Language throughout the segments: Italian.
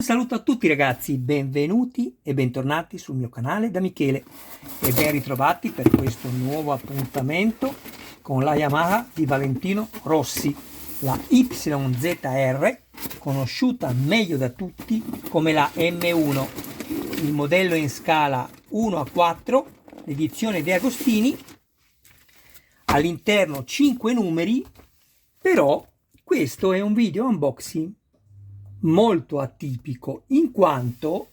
Un saluto a tutti ragazzi, benvenuti e bentornati sul mio canale da Michele e ben ritrovati per questo nuovo appuntamento con la Yamaha di Valentino Rossi, la YZR, conosciuta meglio da tutti come la M1, il modello in scala 1:4, l'edizione De Agostini, all'interno 5 numeri, però questo è un video unboxing molto atipico, in quanto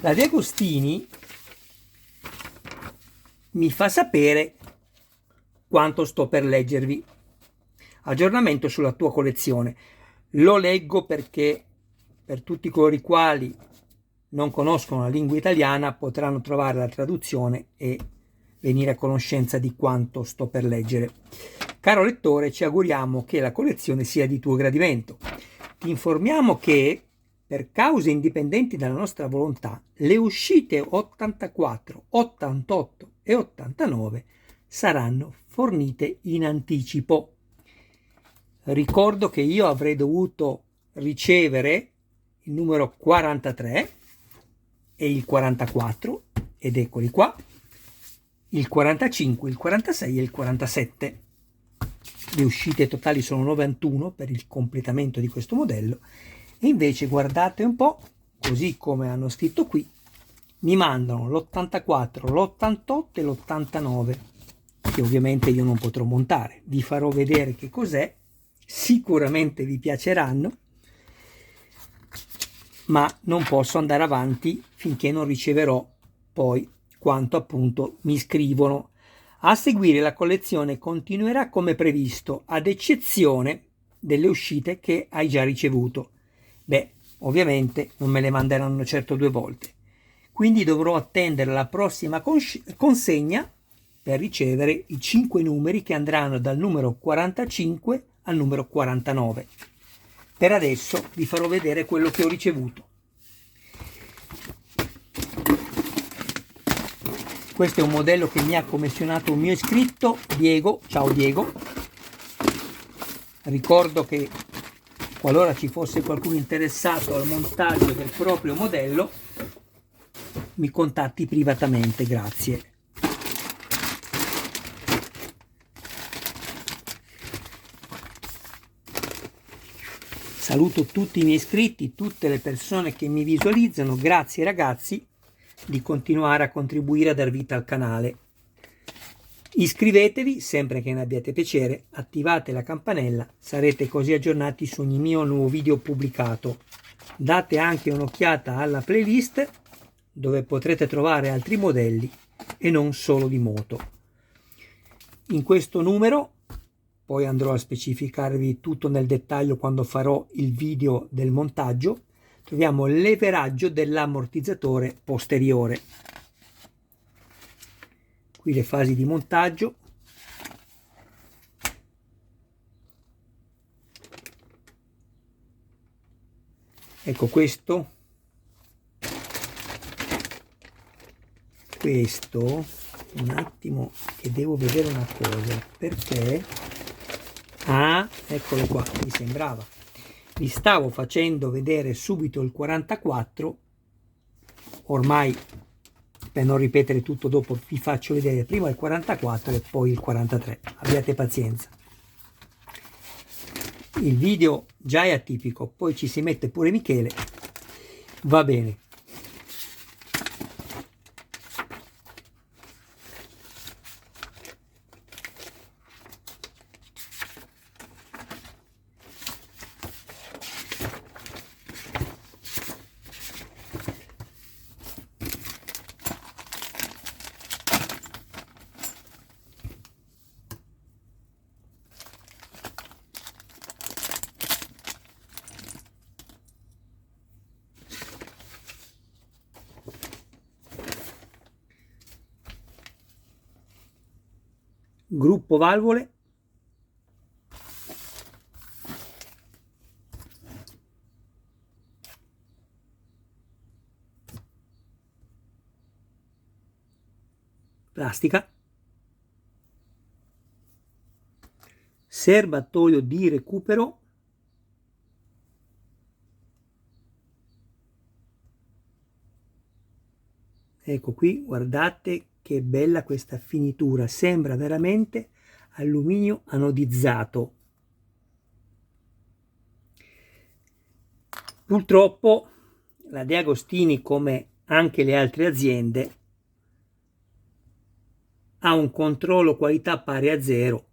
la De Agostini mi fa sapere quanto sto per leggervi. Aggiornamento sulla tua collezione. Lo leggo perché per tutti coloro i quali non conoscono la lingua italiana potranno trovare la traduzione e venire a conoscenza di quanto sto per leggere. Caro lettore, ci auguriamo che la collezione sia di tuo gradimento. Ti informiamo che, per cause indipendenti dalla nostra volontà, le uscite 84, 88 e 89 saranno fornite in anticipo. Ricordo che io avrei dovuto ricevere il numero 43 e il 44, ed eccoli qua, il 45, il 46 e il 47. Le uscite totali sono 91 per il completamento di questo modello, e invece guardate un po', così come hanno scritto qui, mi mandano l'84, l'88 e l'89, che ovviamente io non potrò montare. Vi farò vedere che cos'è, sicuramente vi piaceranno, ma non posso andare avanti finché non riceverò poi quanto appunto mi scrivono. A seguire la collezione continuerà come previsto, ad eccezione delle uscite che hai già ricevuto. Beh, ovviamente non me le manderanno certo 2 volte, quindi dovrò attendere la prossima consegna per ricevere i 5 numeri che andranno dal numero 45 al numero 49. Per adesso vi farò vedere quello che ho ricevuto. Questo è un modello che mi ha commissionato un mio iscritto, Diego. Ciao Diego. Ricordo che qualora ci fosse qualcuno interessato al montaggio del proprio modello, mi contatti privatamente, grazie. Saluto tutti i miei iscritti, tutte le persone che mi visualizzano. Grazie ragazzi di continuare a contribuire a dar vita al canale. Iscrivetevi sempre che ne abbiate piacere, attivate la campanella, sarete così aggiornati su ogni mio nuovo video pubblicato. Date anche un'occhiata alla playlist dove potrete trovare altri modelli e non solo di moto. In questo numero, poi andrò a specificarvi tutto nel dettaglio quando farò il video del montaggio, troviamo il leveraggio dell'ammortizzatore posteriore. Qui le fasi di montaggio. Ecco questo, un attimo che devo vedere una cosa, perché eccolo qua, mi sembrava, vi stavo facendo vedere subito il 44, ormai per non ripetere tutto dopo vi faccio vedere prima il 44 e poi il 43, abbiate pazienza. Il video già è atipico, poi ci si mette pure Michele, va bene. Gruppo valvole, plastica, serbatoio di recupero, Ecco qui, guardate che bella questa finitura, sembra veramente alluminio anodizzato. Purtroppo la De Agostini, come anche le altre aziende, ha un controllo qualità pari a zero.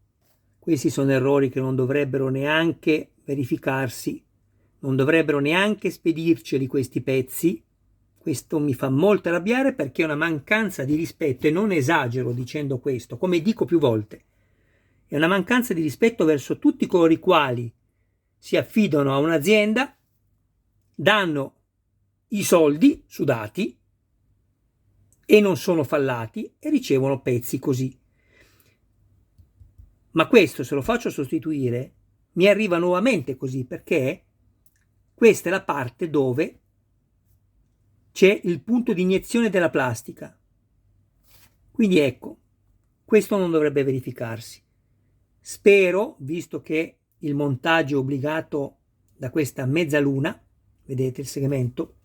Questi sono errori che non dovrebbero neanche verificarsi, non dovrebbero neanche spedirceli questi pezzi. Questo mi fa molto arrabbiare perché è una mancanza di rispetto, e non esagero dicendo questo, come dico più volte. È una mancanza di rispetto verso tutti coloro i quali si affidano a un'azienda, danno i soldi sudati e non sono fallati e ricevono pezzi così. Ma questo, se lo faccio sostituire, mi arriva nuovamente così, perché questa è la parte dove c'è il punto di iniezione della plastica. Quindi ecco, questo non dovrebbe verificarsi. Spero, visto che il montaggio è obbligato da questa mezzaluna, vedete il segmento,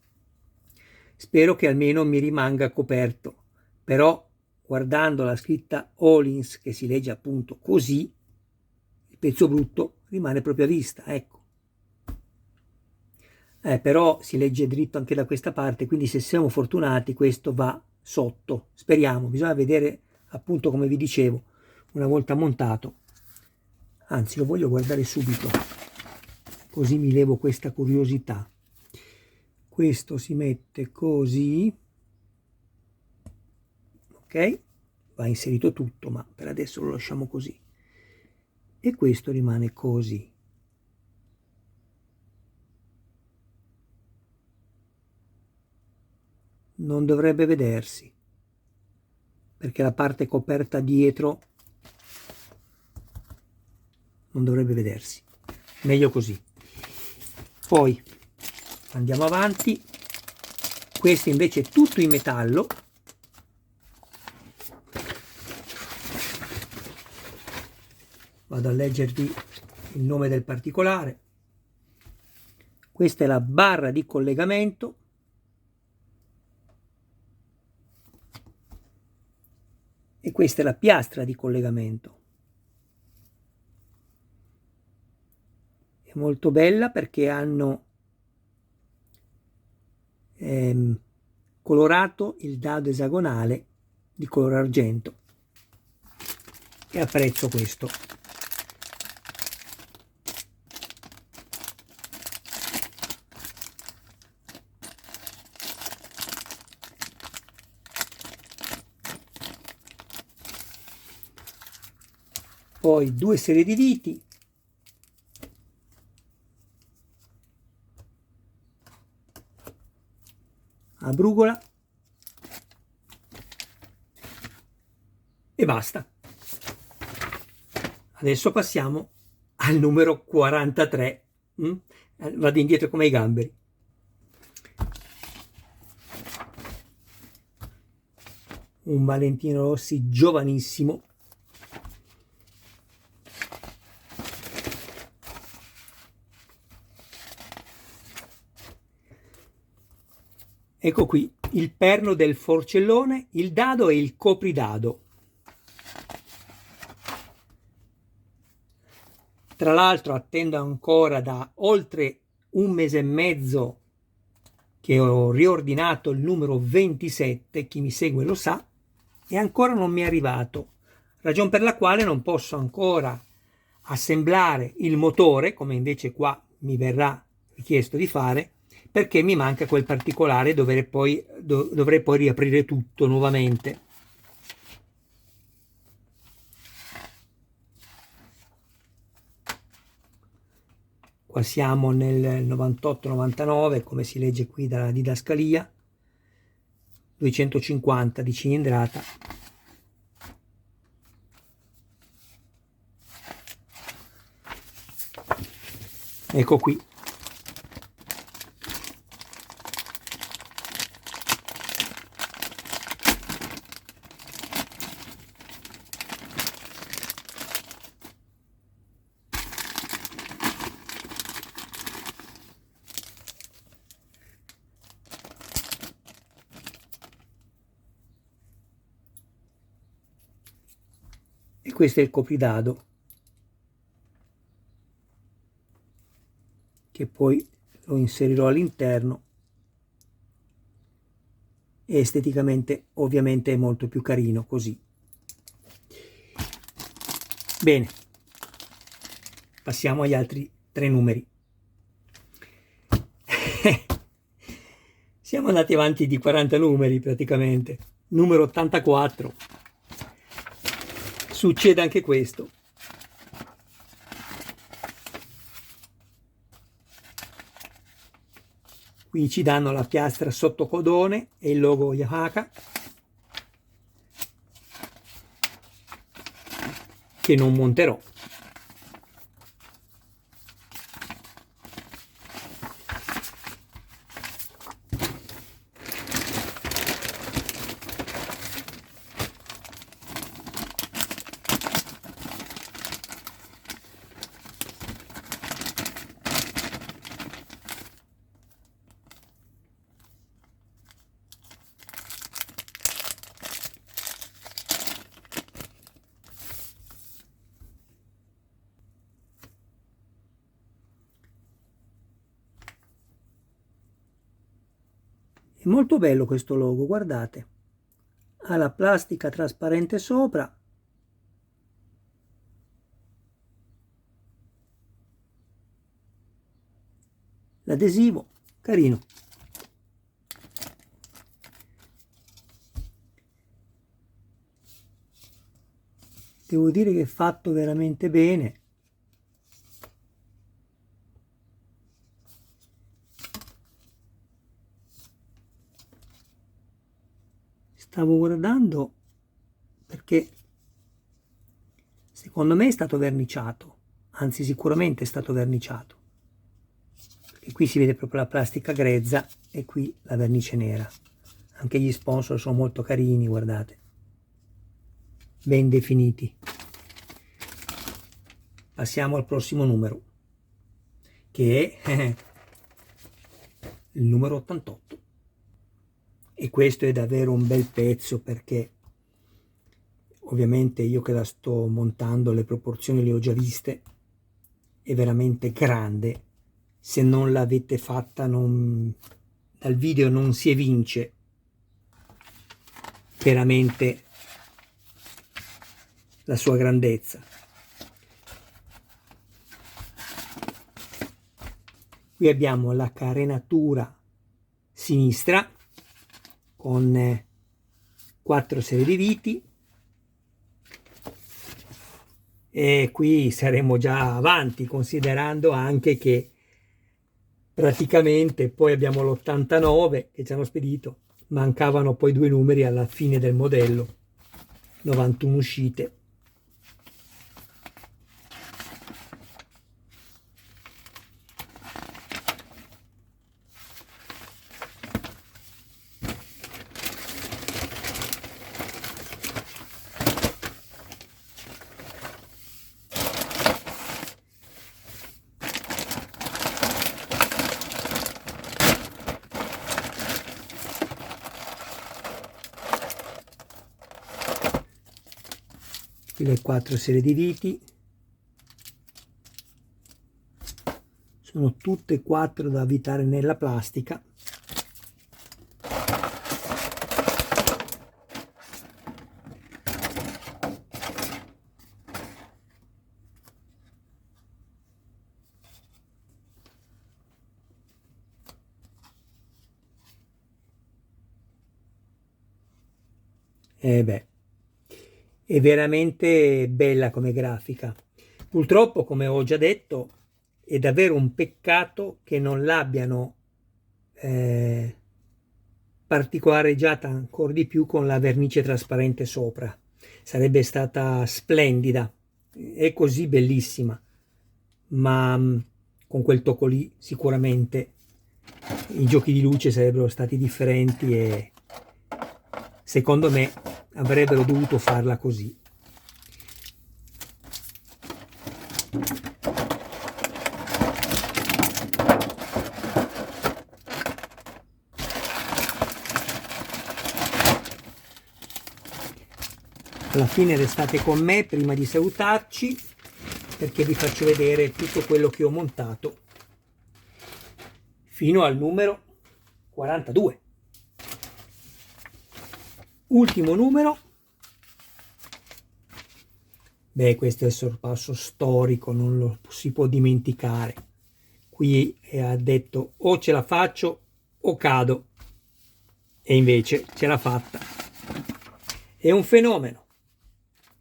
spero che almeno mi rimanga coperto. Però guardando la scritta Öhlins, che si legge appunto così, il pezzo brutto rimane proprio a vista, ecco. Però si legge dritto anche da questa parte, quindi se siamo fortunati questo va sotto, speriamo. Bisogna vedere appunto, come vi dicevo, una volta montato. Anzi, lo voglio guardare subito, così mi levo questa curiosità. Questo si mette così, ok, va inserito tutto, ma per adesso lo lasciamo così, e questo rimane così. Non dovrebbe vedersi, perché la parte coperta dietro non dovrebbe vedersi, meglio così. Poi andiamo avanti, questo invece è tutto in metallo, vado a leggervi il nome del particolare. Questa è la barra di collegamento, e questa è la piastra di collegamento. È molto bella perché hanno colorato il dado esagonale di color argento, e apprezzo questo. Poi due serie di viti, a brugola, e basta. Adesso passiamo al numero 43. Vado indietro come i gamberi. Un Valentino Rossi giovanissimo. Ecco qui il perno del forcellone, il dado e il copridado. Tra l'altro attendo ancora da oltre un mese e mezzo che ho riordinato il numero 27, chi mi segue lo sa, e ancora non mi è arrivato, ragion per la quale non posso ancora assemblare il motore, come invece qua mi verrà richiesto di fare, perché mi manca quel particolare, dovrei poi riaprire tutto nuovamente. Qua siamo nel 98-99, come si legge qui dalla didascalia, 250 di cilindrata. Ecco qui. e questo è il copridado, che poi lo inserirò all'interno e esteticamente ovviamente è molto più carino così. Bene, passiamo agli altri 3 numeri. Siamo andati avanti di 40 numeri praticamente. Numero 84. Succede anche questo. Qui ci danno la piastra sotto codone e il logo Yamaha, che non monterò. È molto bello questo logo, guardate. Ha la plastica trasparente sopra. L'adesivo, carino. Devo dire che è fatto veramente bene. Stavo guardando perché secondo me è stato verniciato, anzi sicuramente è stato verniciato, perché qui si vede proprio la plastica grezza e qui la vernice nera. Anche gli sponsor sono molto carini, guardate, ben definiti. Passiamo al prossimo numero, che è il numero 88. E questo è davvero un bel pezzo, perché ovviamente io che la sto montando le proporzioni le ho già viste, è veramente grande. Se non l'avete fatta dal video non si evince veramente la sua grandezza. Qui abbiamo la carenatura sinistra con 4 serie di viti, e qui saremo già avanti, considerando anche che praticamente poi abbiamo l'89 che ci hanno spedito, mancavano poi 2 numeri alla fine del modello, 91 uscite. Qui le 4 serie di viti, sono tutte e 4 da avvitare nella plastica. E beh, è veramente bella come grafica. Purtroppo, come ho già detto, è davvero un peccato che non l'abbiano particolareggiata ancora di più con la vernice trasparente sopra. Sarebbe stata splendida, è così bellissima, ma con quel tocco lì sicuramente i giochi di luce sarebbero stati differenti e secondo me avrebbero dovuto farla così. Alla fine restate con me prima di salutarci, perché vi faccio vedere tutto quello che ho montato fino al numero 42. Ultimo numero. Beh, questo è il sorpasso storico, non lo si può dimenticare. Qui ha detto o ce la faccio o cado, e invece ce l'ha fatta. È un fenomeno.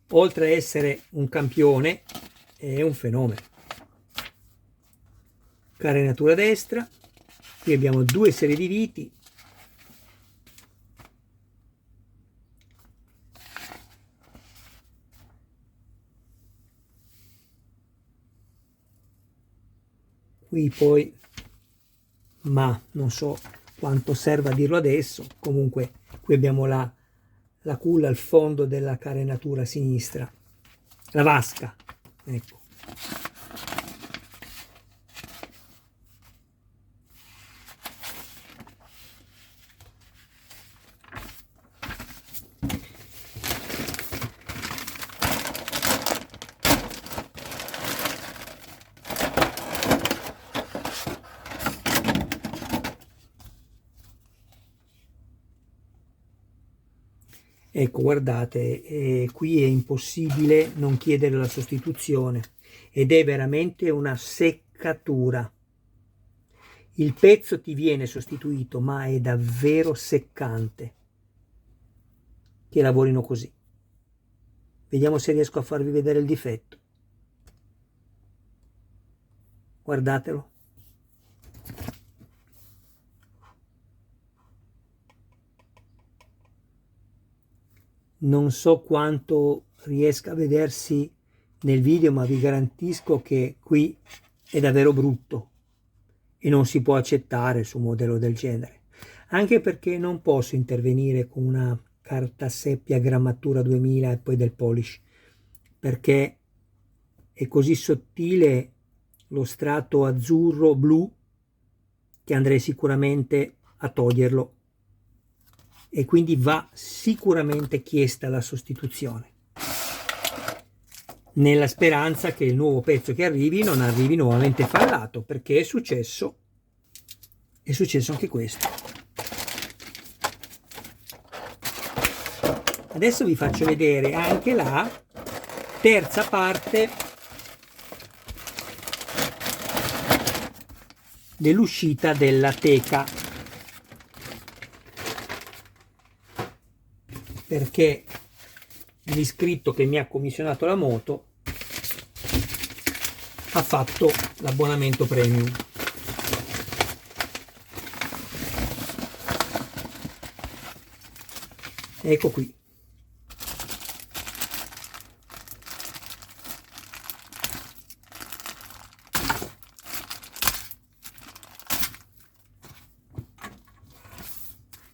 Oltre a essere un campione, è un fenomeno. Carenatura destra, qui abbiamo 2 serie di viti, qui poi, ma non so quanto serva a dirlo adesso, comunque qui abbiamo la culla al fondo della carenatura sinistra, la vasca, ecco. Ecco, guardate, qui è impossibile non chiedere la sostituzione ed è veramente una seccatura. Il pezzo ti viene sostituito, ma è davvero seccante che lavorino così. Vediamo se riesco a farvi vedere il difetto. Guardatelo. Non so quanto riesca a vedersi nel video, ma vi garantisco che qui è davvero brutto e non si può accettare su un modello del genere, anche perché non posso intervenire con una carta seppia grammatura 2000 e poi del polish, perché è così sottile lo strato azzurro blu che andrei sicuramente a toglierlo, e quindi va sicuramente chiesta la sostituzione, nella speranza che il nuovo pezzo che arrivi non arrivi nuovamente fallato, perché è successo anche questo. Adesso vi faccio vedere anche la terza parte dell'uscita della teca, perché l'iscritto che mi ha commissionato la moto ha fatto l'abbonamento premium. Ecco qui.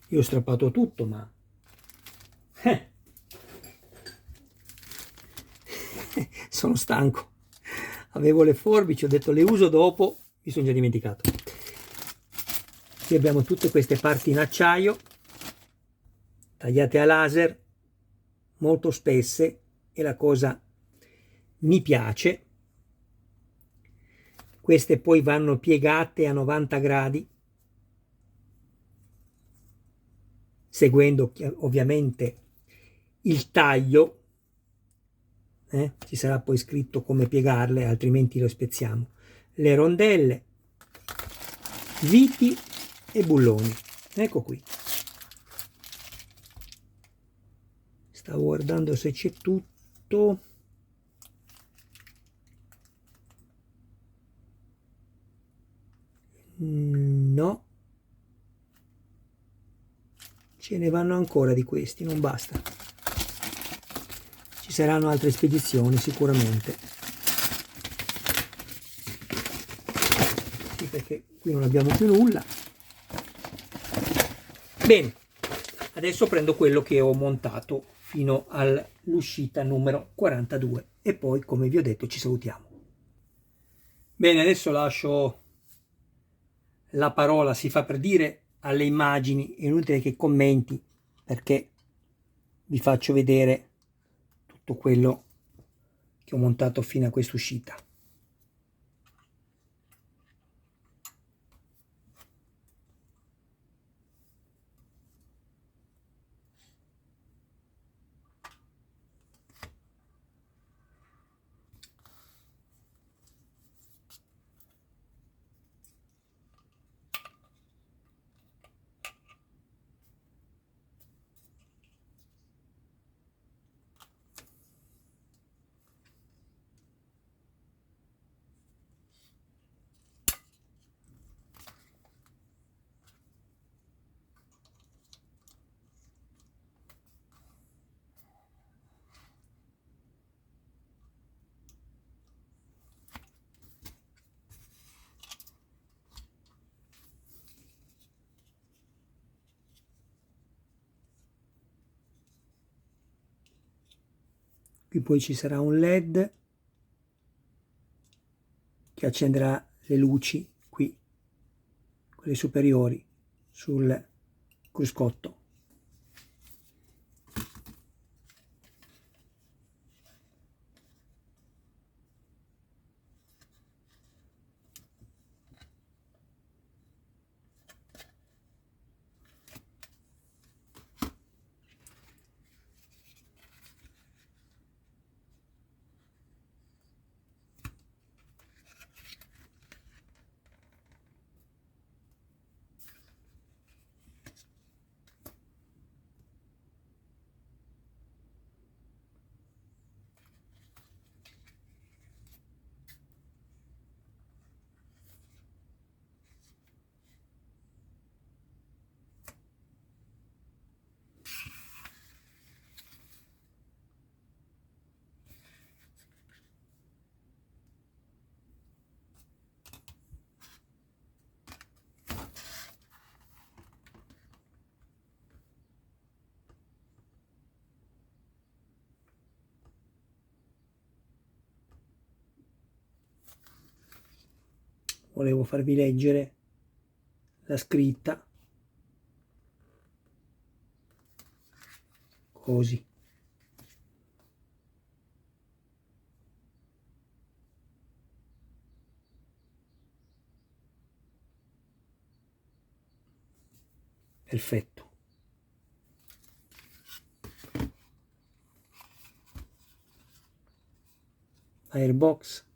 Io ho strappato tutto, ma sono stanco. Avevo le forbici, ho detto le uso dopo, mi sono già dimenticato. Qui abbiamo tutte queste parti in acciaio tagliate a laser, molto spesse, e la cosa mi piace. Queste poi vanno piegate a 90 gradi, seguendo ovviamente il taglio. Ci sarà poi scritto come piegarle, altrimenti lo spezziamo. Le rondelle, viti e bulloni. Ecco qui. Stavo guardando se c'è tutto. No. Ce ne vanno ancora di questi, non basta. Ci saranno altre spedizioni sicuramente. Sì, perché qui non abbiamo più nulla. Bene, adesso prendo quello che ho montato fino all'uscita numero 42 e poi, come vi ho detto, ci salutiamo. Bene, adesso lascio la parola, si fa per dire, alle immagini. È inutile che commenti, perché vi faccio vedere tutto quello che ho montato fino a questa uscita. Qui poi ci sarà un LED che accenderà le luci qui, quelle superiori, sul cruscotto. Volevo farvi leggere la scritta così. Perfetto. Airbox.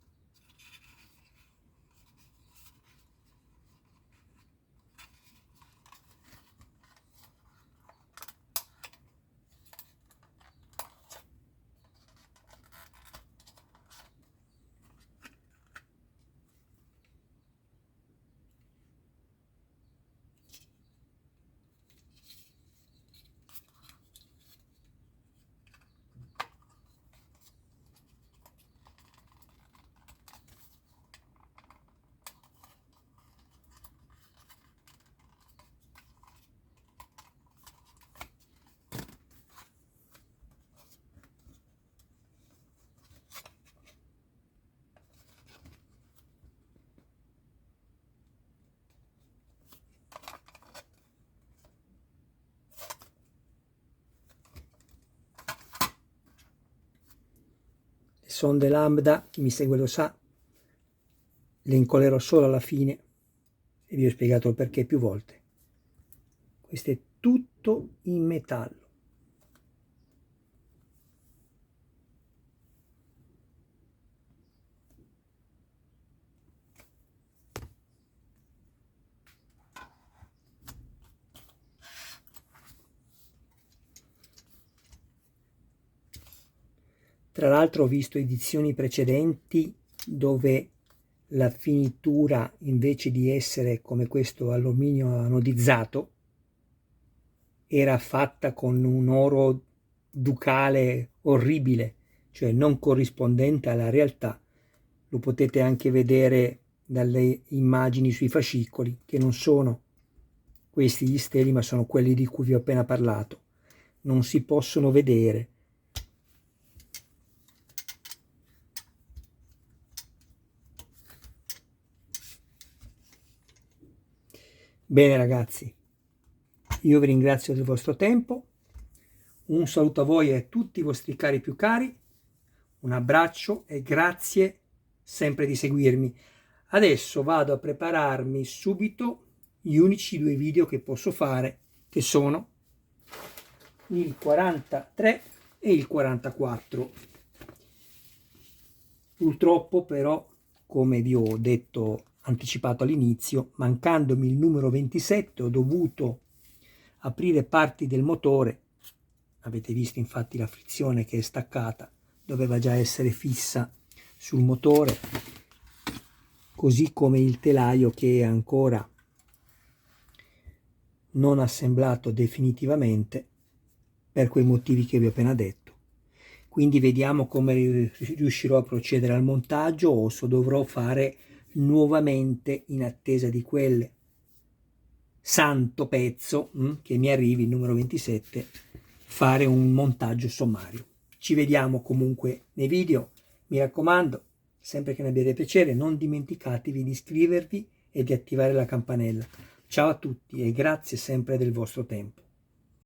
Sonde lambda, chi mi segue lo sa, le incollerò solo alla fine e vi ho spiegato il perché più volte. Questo è tutto in metallo. Tra l'altro ho visto edizioni precedenti dove la finitura, invece di essere come questo alluminio anodizzato, era fatta con un oro ducale orribile, cioè non corrispondente alla realtà. Lo potete anche vedere dalle immagini sui fascicoli, che non sono questi gli steli, ma sono quelli di cui vi ho appena parlato. Non si possono vedere. Bene ragazzi, io vi ringrazio del vostro tempo, un saluto a voi e a tutti i vostri cari più cari Un abbraccio e grazie sempre di seguirmi. Adesso vado a prepararmi subito gli unici 2 video che posso fare, che sono il 43 e il 44. Purtroppo però, come vi ho anticipato all'inizio, mancandomi il numero 27 ho dovuto aprire parti del motore. Avete visto infatti la frizione che è staccata, doveva già essere fissa sul motore, così come il telaio che è ancora non assemblato definitivamente per quei motivi che vi ho appena detto. Quindi vediamo come riuscirò a procedere al montaggio o se dovrò fare nuovamente, in attesa di quel santo pezzo che mi arrivi, il numero 27, fare un montaggio sommario. Ci vediamo comunque nei video. Mi raccomando, sempre che ne abbiate piacere, non dimenticatevi di iscrivervi e di attivare la campanella. Ciao a tutti e grazie sempre del vostro tempo.